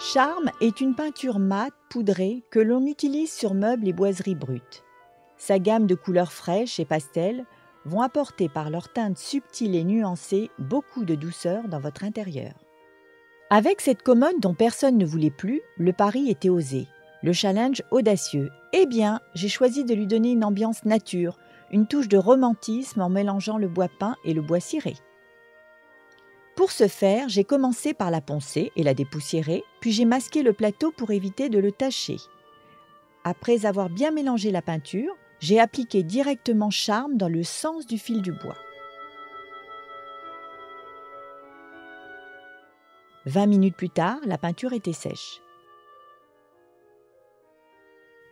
Charme est une peinture mate poudrée que l'on utilise sur meubles et boiseries brutes. Sa gamme de couleurs fraîches et pastel vont apporter par leur teinte subtile et nuancée beaucoup de douceur dans votre intérieur. Avec cette commode dont personne ne voulait plus, le pari était osé, le challenge audacieux. Eh bien, j'ai choisi de lui donner une ambiance nature, une touche de romantisme en mélangeant le bois peint et le bois ciré. Pour ce faire, j'ai commencé par la poncer et la dépoussiérer, puis j'ai masqué le plateau pour éviter de le tacher. Après avoir bien mélangé la peinture, j'ai appliqué directement Charme dans le sens du fil du bois. 20 minutes plus tard, la peinture était sèche.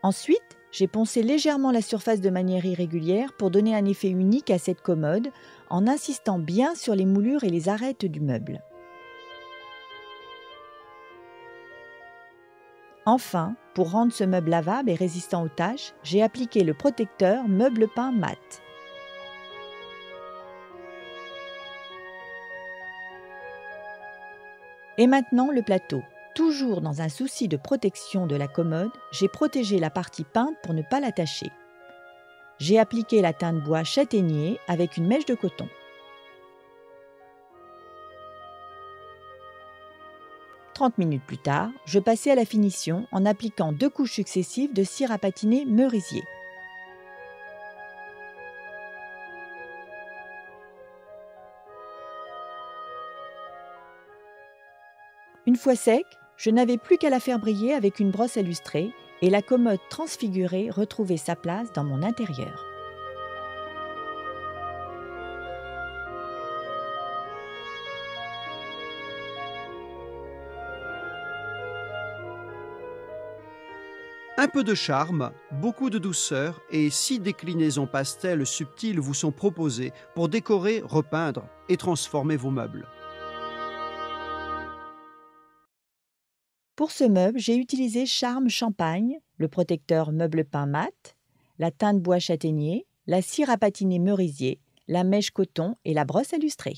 Ensuite, j'ai poncé légèrement la surface de manière irrégulière pour donner un effet unique à cette commode en insistant bien sur les moulures et les arêtes du meuble. Enfin, pour rendre ce meuble lavable et résistant aux taches, j'ai appliqué le protecteur meuble peint mat. Et maintenant le plateau. Toujours dans un souci de protection de la commode, j'ai protégé la partie peinte pour ne pas la tacher. J'ai appliqué la teinte bois châtaignier avec une mèche de coton. 30 minutes plus tard, je passais à la finition en appliquant 2 couches successives de cire à patiner Merisier. Une fois sec, je n'avais plus qu'à la faire briller avec une brosse à lustrer et la commode transfigurée retrouvait sa place dans mon intérieur. Un peu de charme, beaucoup de douceur et 6 déclinaisons pastel subtiles vous sont proposées pour décorer, repeindre et transformer vos meubles. Pour ce meuble, j'ai utilisé Charme Champagne, le protecteur meuble peint mat, la teinte bois châtaignier, la cire à patiner Merisier, la mèche coton et la brosse à lustrer.